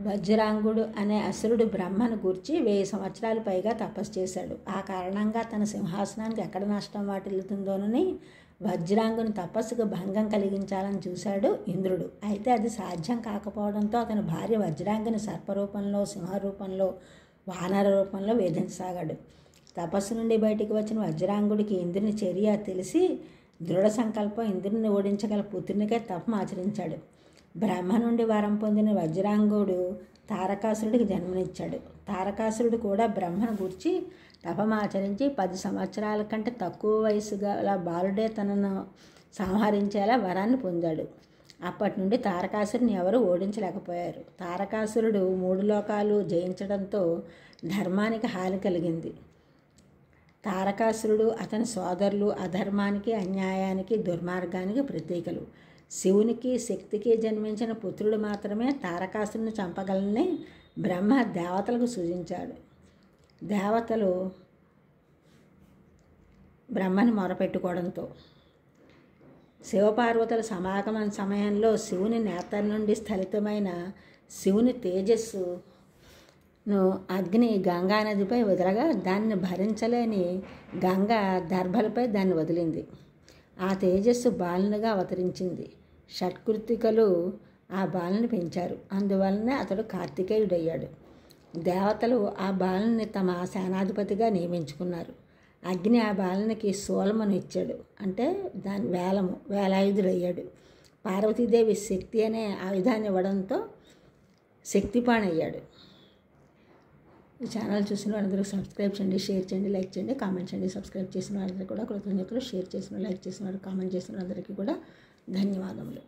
వజ్రాంగుడు అనే అసురుడు బ్రహ్మను గూర్చి 1000 సంవత్సరాలు పైగా తపస్సు చేశాడు. ఆ కారణంగా తన సింహాసనానికి ఎక్కడ నష్టం వాటిల్లుతుందోనని వజ్రాంగుని తపస్సుకు భంగం కలిగించాలని చూశాడు ఇంద్రుడు. అయితే అది సాధ్యం కాకపోవడంతో అతని భార్య వజ్రాంగిని సర్పరూపంలో, సింహరూపంలో, వానర రూపంలో వేధించసాగాడు. తపస్సు నుండి బయటికి వచ్చిన వజ్రాంగుడికి ఇంద్రుని చర్య తెలిసి దృఢ సంకల్పం ఇంద్రుని ఓడించగల పుత్రునికే తపం ఆచరించాడు. బ్రహ్మ నుండి వరం పొందిన వజ్రాంగుడు తారకాసురుడికి జన్మనిచ్చాడు. తారకాసురుడు కూడా బ్రహ్మను గూర్చి తపమాచరించి 10 సంవత్సరాల కంటే తక్కువ వయసు గల బాలుడే తనను సంహరించేలా వరాన్ని పొందాడు. అప్పటి నుండి తారకాసురుని ఎవరూ ఓడించలేకపోయారు. తారకాసురుడు 3 లోకాలు జయించడంతో ధర్మానికి హాని కలిగింది. తారకాసురుడు అతని సోదరులు అధర్మానికి, అన్యాయానికి, దుర్మార్గానికి ప్రతీకలు. శివునికి, శక్తికి జన్మించిన పుత్రుడు మాత్రమే తారకాసురుని చంపగలని బ్రహ్మ దేవతలకు సూచించాడు. దేవతలు బ్రహ్మని మొరపెట్టుకోవడంతో శివపార్వతుల సమాగమన సమయంలో శివుని నేత్రం నుండి స్థలితమైన శివుని తేజస్సును అగ్ని గంగా నదిపై వదలగా దాన్ని భరించలేని గంగ దర్భలపై దాన్ని వదిలింది. ఆ తేజస్సు బాలునిగా అవతరించింది. షట్కృతికలు ఆ బాలుని పెంచారు. అందువలనే అతడు కార్తికేయుడయ్యాడు. దేవతలు ఆ బాలుని తమ సేనాధిపతిగా నియమించుకున్నారు. అగ్ని ఆ బాలునికి శూలమును ఇచ్చాడు, అంటే దాని వేలాయుధుడయ్యాడు. పార్వతీదేవి శక్తి అనే ఆయుధాన్ని ఇవ్వడంతో శక్తిపాణయ్యాడు. ఈ ఛానల్ చూసిన వాళ్ళందరూ సబ్స్క్రైబ్ చేయండి, షేర్ చేయండి, లైక్ చేయండి, కామెంట్ చేయండి. సబ్స్క్రైబ్ చేసిన వాళ్ళందరూ కూడా కృతజ్ఞతలు. షేర్ చేసిన, లైక్ చేసిన వారు, కామెంట్ చేసిన వాళ్ళందరికీ కూడా ధన్యవాదములు.